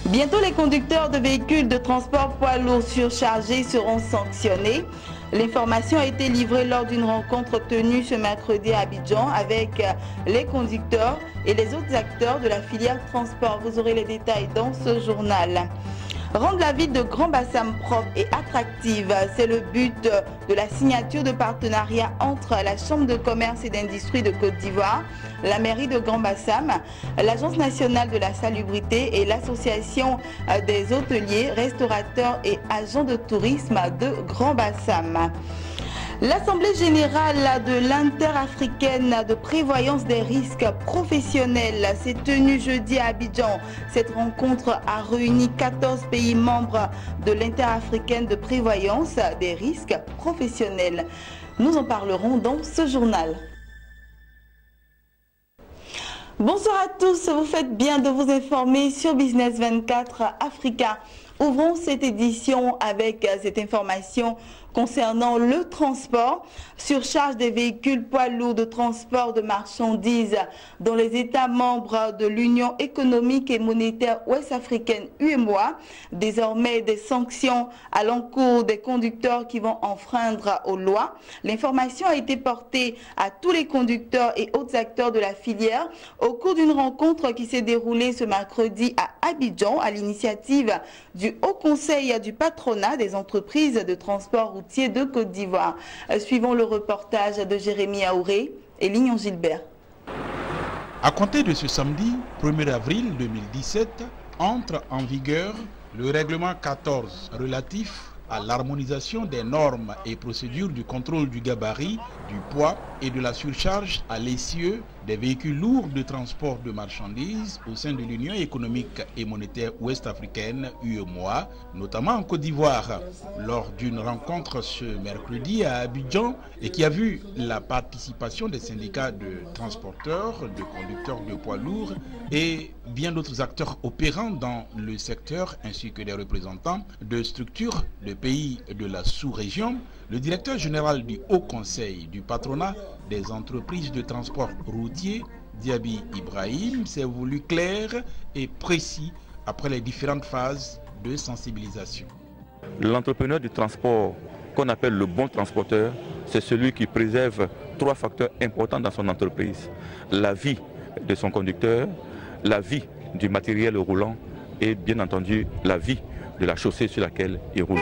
Bientôt, les conducteurs de véhicules de transport poids lourds surchargés seront sanctionnés. L'information a été livrée lors d'une rencontre tenue ce mercredi à Abidjan avec les conducteurs et les autres acteurs de la filière transport. Vous aurez les détails dans ce journal. Rendre la ville de Grand Bassam propre et attractive, c'est le but de la signature de partenariat entre la Chambre de commerce et d'industrie de Côte d'Ivoire, la mairie de Grand Bassam, l'Agence nationale de la salubrité et l'association des hôteliers, restaurateurs et agents de tourisme de Grand Bassam. L'Assemblée générale de l'interafricaine de prévoyance des risques professionnels s'est tenue jeudi à Abidjan. Cette rencontre a réuni 14 pays membres de l'interafricaine de prévoyance des risques professionnels. Nous en parlerons dans ce journal. Bonsoir à tous, vous faites bien de vous informer sur Business 24 Africa. Ouvrons cette édition avec cette information concernant le transport. Surcharge des véhicules poids lourds de transport de marchandises dans les États membres de l'Union économique et monétaire ouest-africaine UEMOA. Désormais, des sanctions à l'encontre des conducteurs qui vont enfreindre aux lois. L'information a été portée à tous les conducteurs et autres acteurs de la filière au cours d'une rencontre qui s'est déroulée ce mercredi à Abidjan à l'initiative du Haut Conseil du patronat des entreprises de transport routier de Côte d'Ivoire. Suivons le reportage de Jérémy Aouré et Lignon Gilbert. À compter de ce samedi 1er avril 2017, entre en vigueur le règlement 14 relatif à l'harmonisation des normes et procédures du contrôle du gabarit, du poids et de la surcharge à l'essieu des véhicules lourds de transport de marchandises au sein de l'Union économique et monétaire ouest-africaine UEMOA, notamment en Côte d'Ivoire, lors d'une rencontre ce mercredi à Abidjan et qui a vu la participation des syndicats de transporteurs, de conducteurs de poids lourds et bien d'autres acteurs opérant dans le secteur ainsi que des représentants de structures de pays de la sous-région. Le directeur général du Haut Conseil du patronat des entreprises de transport routier, Diaby Ibrahim, s'est voulu clair et précis après les différentes phases de sensibilisation. L'entrepreneur du transport, qu'on appelle le bon transporteur, c'est celui qui préserve 3 facteurs importants dans son entreprise. La vie de son conducteur, la vie du matériel roulant et bien entendu la vie de la chaussée sur laquelle il roule.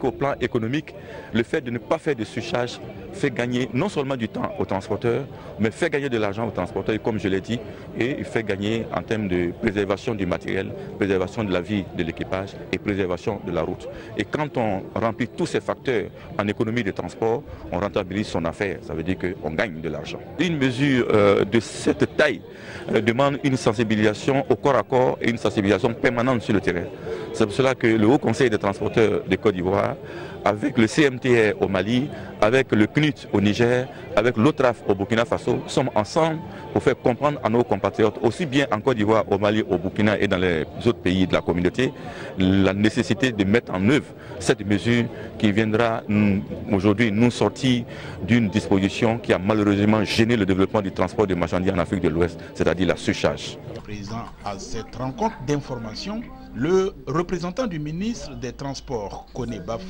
Au plan économique, le fait de ne pas faire de surcharge fait gagner non seulement du temps aux transporteurs, mais fait gagner de l'argent aux transporteurs, comme je l'ai dit, et il fait gagner en termes de préservation du matériel, préservation de la vie de l'équipage et préservation de la route. Et quand on remplit tous ces facteurs en économie de transport, on rentabilise son affaire, ça veut dire qu'on gagne de l'argent. Une mesure de cette taille demande une sensibilisation au corps à corps et une sensibilisation permanente sur le terrain. C'est pour cela que le Haut Conseil des transporteurs de Côte d'Ivoire, avec le CMTR au Mali, avec le CNUT au Niger, avec l'OTRAF au Burkina Faso, sommes ensemble pour faire comprendre à nos compatriotes, aussi bien en Côte d'Ivoire, au Mali, au Burkina et dans les autres pays de la communauté, la nécessité de mettre en œuvre cette mesure qui viendra aujourd'hui nous sortir d'une disposition qui a malheureusement gêné le développement du transport de marchandises en Afrique de l'Ouest, c'est-à-dire la surcharge. Présent à cette rencontre d'information, le représentant du ministre des Transports, Koné Baf,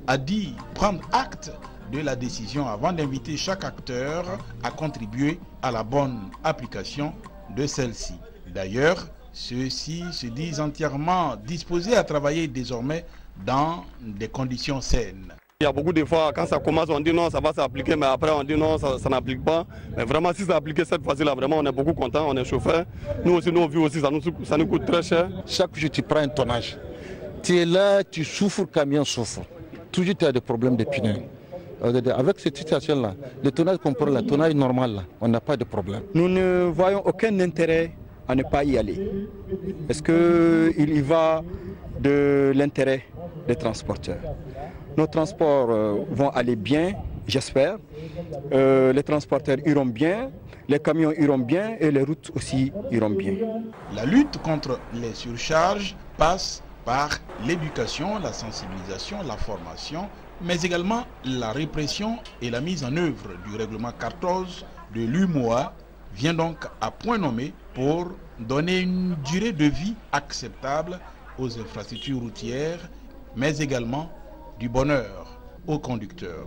a dit prendre acte de la décision avant d'inviter chaque acteur à contribuer à la bonne application de celle-ci. D'ailleurs, ceux-ci se disent entièrement disposés à travailler désormais dans des conditions saines. Il y a beaucoup de fois, quand ça commence, on dit non, ça va s'appliquer, mais après on dit non, ça n'applique pas. Mais vraiment, si ça appliqué cette fois-ci-là, vraiment, on est beaucoup content, on est chauffeur. Nous aussi, nous, on vit aussi, ça nous coûte très cher. Chaque jour, tu prends un tonnage. Tu es là, tu souffres, camion souffre. Toujours, tu as des problèmes de pneus. Avec cette situation-là, le tonnage qu'on prend, le tonnage normal, là, on n'a pas de problème. Nous ne voyons aucun intérêt à ne pas y aller. Parce qu'il y va de l'intérêt des transporteurs. Nos transports vont aller bien, j'espère. Les transporteurs iront bien, les camions iront bien et les routes aussi iront bien. La lutte contre les surcharges passe par l'éducation, la sensibilisation, la formation, mais également la répression et la mise en œuvre du règlement 14 de l'UEMOA vient donc à point nommé pour donner une durée de vie acceptable aux infrastructures routières, mais également du bonheur aux conducteurs.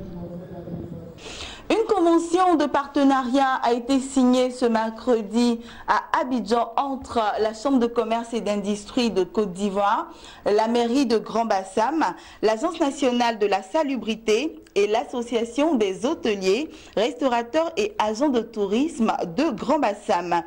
Une convention de partenariat a été signée ce mercredi à Abidjan entre la Chambre de commerce et d'industrie de Côte d'Ivoire, la mairie de Grand-Bassam, l'Agence nationale de la salubrité et l'association des hôteliers, restaurateurs et agents de tourisme de Grand-Bassam.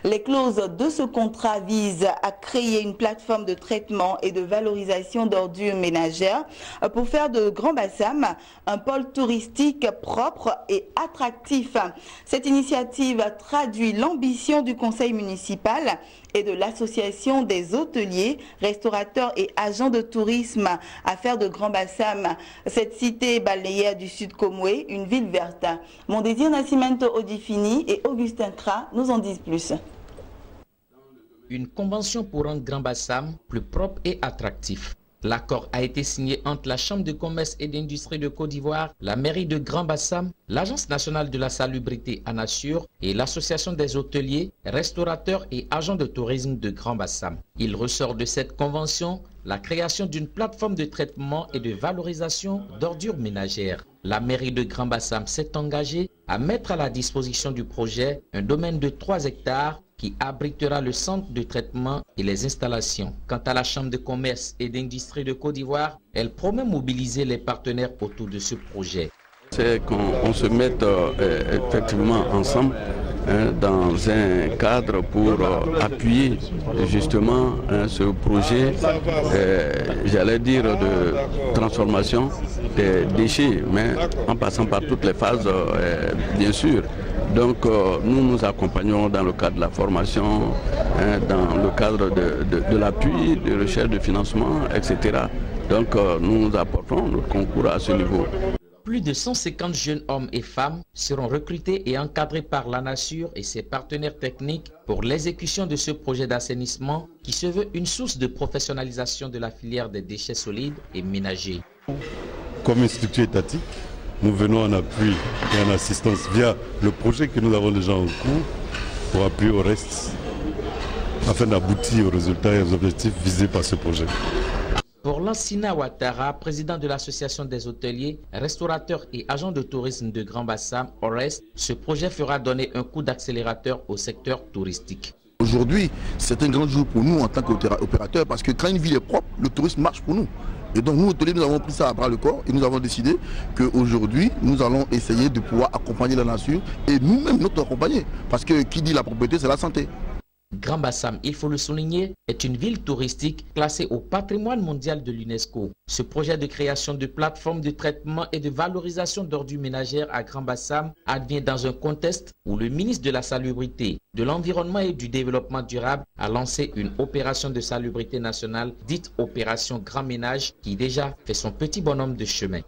Les clauses de ce contrat visent à créer une plateforme de traitement et de valorisation d'ordures ménagères pour faire de Grand-Bassam un pôle touristique propre et attractif. Cette initiative traduit l'ambition du conseil municipal et de l'association des hôteliers, restaurateurs et agents de tourisme à faire de Grand-Bassam cette cité baléaire du Sud Comoué, une ville verte. Mon désir Nascimento Odifini et Augustin Kra nous en disent plus. Une convention pour rendre Grand-Bassam plus propre et attractif. L'accord a été signé entre la Chambre de commerce et d'industrie de Côte d'Ivoire, la mairie de Grand-Bassam, l'Agence nationale de la salubrité ANASUR et l'Association des hôteliers, restaurateurs et agents de tourisme de Grand-Bassam. Il ressort de cette convention la création d'une plateforme de traitement et de valorisation d'ordures ménagères. La mairie de Grand-Bassam s'est engagée à mettre à la disposition du projet un domaine de 3 hectares qui abritera le centre de traitement et les installations. Quant à la Chambre de commerce et d'industrie de Côte d'Ivoire, elle promet mobiliser les partenaires autour de ce projet. C'est qu'on se mette effectivement ensemble dans un cadre pour appuyer justement ce projet, j'allais dire, de transformation des déchets, mais en passant par toutes les phases, bien sûr. Donc nous nous accompagnons dans le cadre de la formation, dans le cadre de l'appui, de recherche de financement, etc. Donc nous apportons notre concours à ce niveau. Plus de 150 jeunes hommes et femmes seront recrutés et encadrés par l'ANASUR et ses partenaires techniques pour l'exécution de ce projet d'assainissement qui se veut une source de professionnalisation de la filière des déchets solides et ménagers. Comme une structure étatique, nous venons en appui et en assistance via le projet que nous avons déjà en cours pour appuyer au reste afin d'aboutir aux résultats et aux objectifs visés par ce projet. Pour Lansina Ouattara, président de l'Association des hôteliers, restaurateurs et agents de tourisme de Grand-Bassam, ORES, ce projet fera donner un coup d'accélérateur au secteur touristique. Aujourd'hui, c'est un grand jour pour nous en tant qu'opérateurs parce que quand une ville est propre, le tourisme marche pour nous. Et donc nous, hôteliers, nous avons pris ça à bras le corps et nous avons décidé qu'aujourd'hui, nous allons essayer de pouvoir accompagner la nature et nous-mêmes notre accompagner. Parce que qui dit la propriété, c'est la santé. Grand-Bassam, il faut le souligner, est une ville touristique classée au patrimoine mondial de l'UNESCO. Ce projet de création de plateformes de traitement et de valorisation d'ordures ménagères à Grand-Bassam advient dans un contexte où le ministre de la Salubrité, de l'Environnement et du Développement durable a lancé une opération de salubrité nationale dite Opération Grand Ménage qui déjà fait son petit bonhomme de chemin.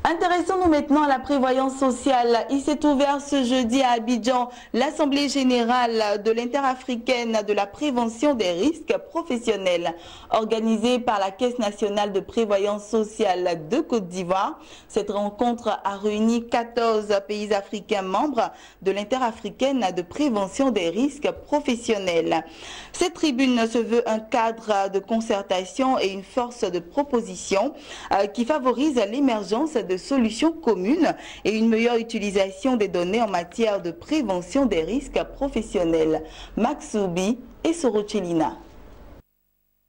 Intéressons-nous maintenant à la prévoyance sociale. Il s'est ouvert ce jeudi à Abidjan l'Assemblée générale de l'interafricaine de la prévention des risques professionnels. Organisée par la Caisse nationale de prévoyance sociale de Côte d'Ivoire, cette rencontre a réuni 14 pays africains membres de l'interafricaine de prévention des risques professionnels. Cette tribune se veut un cadre de concertation et une force de proposition qui favorise l'émergence de solutions communes et une meilleure utilisation des données en matière de prévention des risques professionnels. Max Soubi et Sorochelina.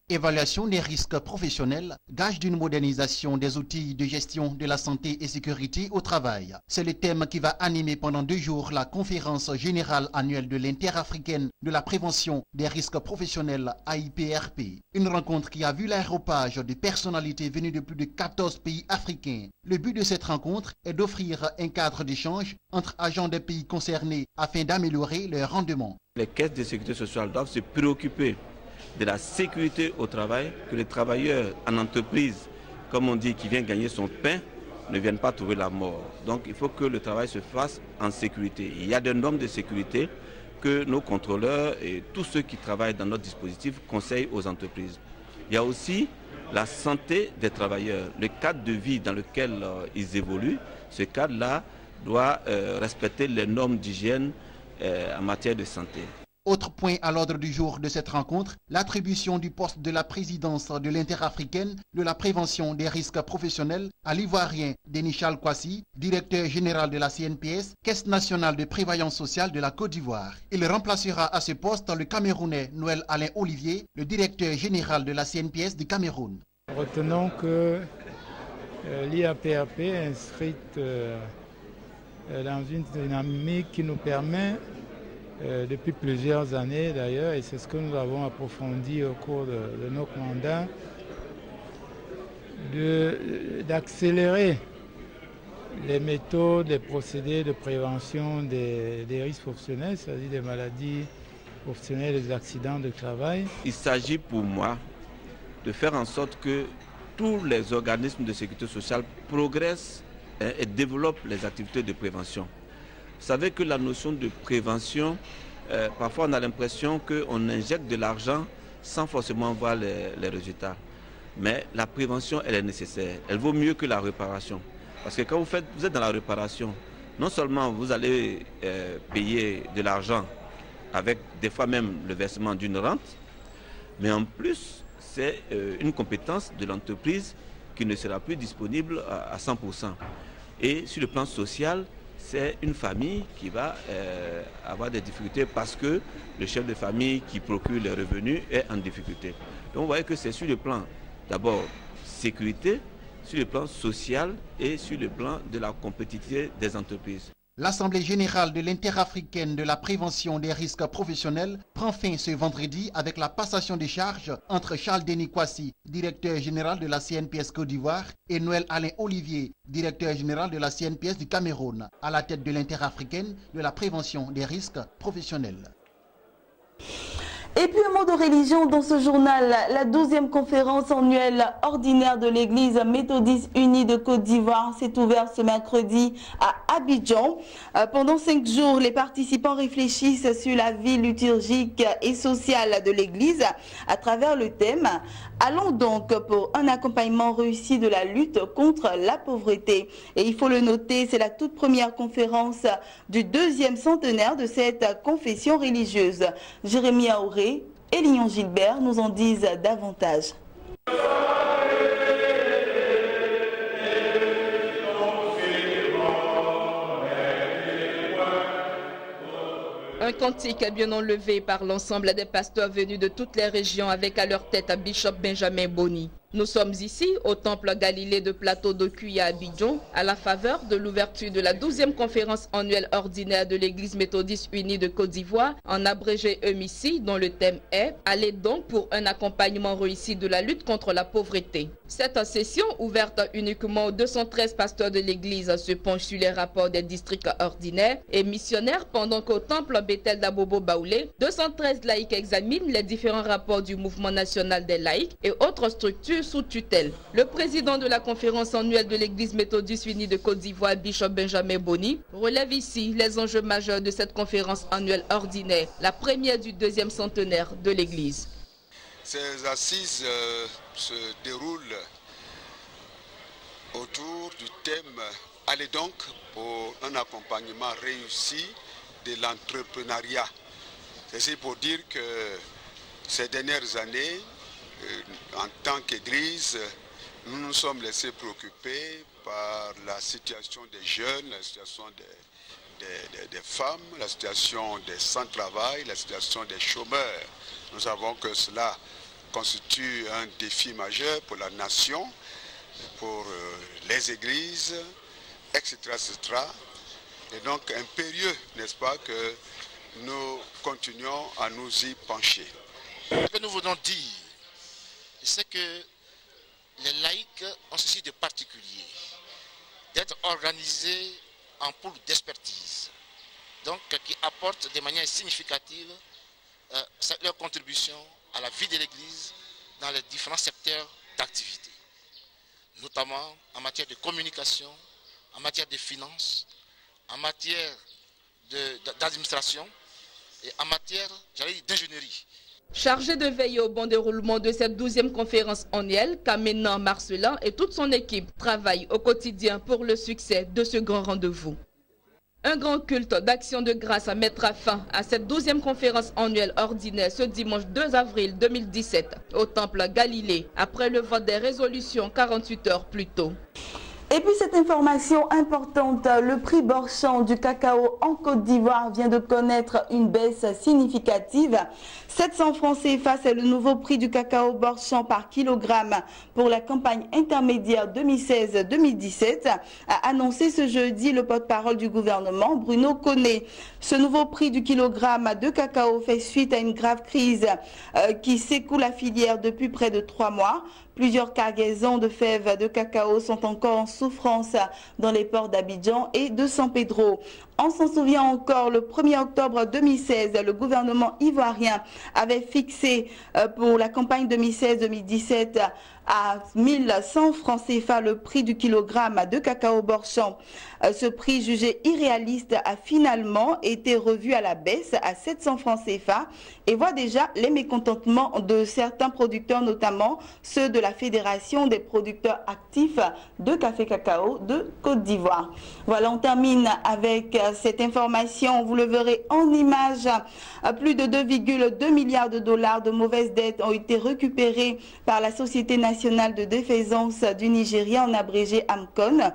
Évaluation des risques professionnels, gage d'une modernisation des outils de gestion de la santé et sécurité au travail. C'est le thème qui va animer pendant 2 jours la conférence générale annuelle de l'interafricaine de la prévention des risques professionnels AIPRP. Une rencontre qui a vu l'aéropage de personnalités venues de plus de 14 pays africains. Le but de cette rencontre est d'offrir un cadre d'échange entre agents des pays concernés afin d'améliorer leur rendement. Les caisses de sécurité sociale doivent se préoccuper de la sécurité au travail, que les travailleurs en entreprise, comme on dit, qui vient gagner son pain, ne viennent pas trouver la mort. Donc il faut que le travail se fasse en sécurité. Il y a des normes de sécurité que nos contrôleurs et tous ceux qui travaillent dans notre dispositif conseillent aux entreprises. Il y a aussi la santé des travailleurs, le cadre de vie dans lequel ils évoluent. Ce cadre-là doit respecter les normes d'hygiène en matière de santé. Autre point à l'ordre du jour de cette rencontre, l'attribution du poste de la présidence de l'interafricaine de la prévention des risques professionnels à l'Ivoirien Dénichal Kwasi, directeur général de la CNPS, Caisse nationale de prévoyance sociale de la Côte d'Ivoire. Il remplacera à ce poste le Camerounais Noël Alain Olivier, le directeur général de la CNPS du Cameroun. Retenons que l'IAPAP est inscrite dans une dynamique qui nous permet, depuis plusieurs années d'ailleurs, et c'est ce que nous avons approfondi au cours de notre mandat, d'accélérer les méthodes, les procédés de prévention des risques professionnels, c'est-à-dire des maladies professionnelles, des accidents de travail. Il s'agit pour moi de faire en sorte que tous les organismes de sécurité sociale progressent et développent les activités de prévention. Vous savez que la notion de prévention, parfois on a l'impression qu'on injecte de l'argent sans forcément voir les résultats. Mais la prévention, elle est nécessaire. Elle vaut mieux que la réparation. Parce que quand vous êtes dans la réparation, non seulement vous allez payer de l'argent avec des fois même le versement d'une rente, mais en plus, c'est une compétence de l'entreprise qui ne sera plus disponible à 100%. Et sur le plan social, c'est une famille qui va avoir des difficultés parce que le chef de famille qui procure les revenus est en difficulté. Donc vous voyez que c'est sur le plan d'abord sécurité, sur le plan social et sur le plan de la compétitivité des entreprises. L'Assemblée générale de l'interafricaine de la prévention des risques professionnels prend fin ce vendredi avec la passation des charges entre Charles Denis Kwasi, directeur général de la CNPS Côte d'Ivoire, et Noël Alain Olivier, directeur général de la CNPS du Cameroun, à la tête de l'interafricaine de la prévention des risques professionnels. Et puis un mot de religion dans ce journal, la 12e conférence annuelle ordinaire de l'église méthodiste unie de Côte d'Ivoire s'est ouverte ce mercredi à Abidjan. Pendant 5 jours, les participants réfléchissent sur la vie liturgique et sociale de l'église à travers le thème « Allons donc pour un accompagnement réussi de la lutte contre la pauvreté ». Et il faut le noter, c'est la toute première conférence du 2e centenaire de cette confession religieuse. Jérémy Aouré et Lyon Gilbert nous en disent davantage. Un cantique bien enlevé par l'ensemble des pasteurs venus de toutes les régions avec à leur tête Bishop Benjamin Boni. Nous sommes ici au temple Galilée de Plateau d'Okuyi à Abidjan à la faveur de l'ouverture de la 12e conférence annuelle ordinaire de l'église méthodiste unie de Côte d'Ivoire, en abrégé EMICI, dont le thème est « Allez donc pour un accompagnement réussi de la lutte contre la pauvreté ». Cette session, ouverte uniquement aux 213 pasteurs de l'église, se penche sur les rapports des districts ordinaires et missionnaires, pendant qu'au temple Bethel d'Abobo Baoulé, 213 laïcs examinent les différents rapports du mouvement national des laïcs et autres structures sous tutelle. Le président de la conférence annuelle de l'église méthodiste unie de Côte d'Ivoire, Bishop Benjamin Boni, relève ici les enjeux majeurs de cette conférence annuelle ordinaire, la première du 2e centenaire de l'église. Ces assises se déroulent autour du thème « Allez donc pour un accompagnement réussi de l'entrepreneuriat ». C'est pour dire que ces dernières années, en tant qu'Église, nous nous sommes laissés préoccuper par la situation des jeunes, la situation des femmes, la situation des sans-travail, la situation des chômeurs. Nous savons que cela constitue un défi majeur pour la nation, pour les églises, etc., etc. Et donc impérieux, n'est-ce pas, que nous continuons à nous y pencher. Ce que nous voulons dire, c'est que les laïcs ont ceci de particulier, d'être organisés en pool d'expertise, donc qui apportent de manière significative leur contribution à la vie de l'Église dans les différents secteurs d'activité, notamment en matière de communication, en matière de finances, en matière d'administration et en matière, j'allais dire, d'ingénierie. Chargé de veiller au bon déroulement de cette 12e conférence annuelle, Kamenan Marcelin et toute son équipe travaillent au quotidien pour le succès de ce grand rendez-vous. Un grand culte d'action de grâce mettra fin à cette 12e conférence annuelle ordinaire ce dimanche 2 avril 2017 au Temple Galilée, après le vote des résolutions 48 heures plus tôt. Et puis cette information importante, le prix Borchamp du cacao en Côte d'Ivoire vient de connaître une baisse significative. 700 francs CFA, c'est le nouveau prix du cacao Borchamp par kilogramme pour la campagne intermédiaire 2016-2017, a annoncé ce jeudi le porte-parole du gouvernement, Bruno Koné. Ce nouveau prix du kilogramme de cacao fait suite à une grave crise qui secoue la filière depuis près de 3 mois. Plusieurs cargaisons de fèves de cacao sont encore en souffrance dans les ports d'Abidjan et de San Pedro. On s'en souvient encore, le 1er octobre 2016, le gouvernement ivoirien avait fixé pour la campagne 2016-2017 à 1100 francs CFA le prix du kilogramme de cacao Borchamp. Ce prix jugé irréaliste a finalement été revu à la baisse à 700 francs CFA et voit déjà les mécontentements de certains producteurs, notamment ceux de la Fédération des producteurs actifs de café cacao de Côte d'Ivoire. Voilà, on termine avec cette information. Vous le verrez en image, plus de 2,2 milliards de dollars de mauvaises dettes ont été récupérées par la Société nationale de défaisance du Nigeria, en abrégé AMCON,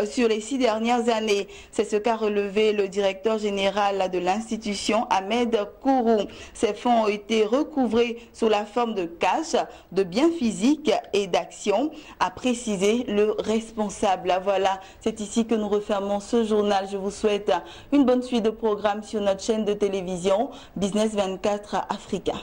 sur les 6 dernières années. C'est ce qu'a relevé le directeur général de l'institution, Ahmed Kourou. Ces fonds ont été recouvrés sous la forme de cash, de biens physiques et d'actions, a précisé le responsable. Voilà, c'est ici que nous refermons ce journal. Je vous souhaite une bonne suite de programmes sur notre chaîne de télévision Business 24 Africa.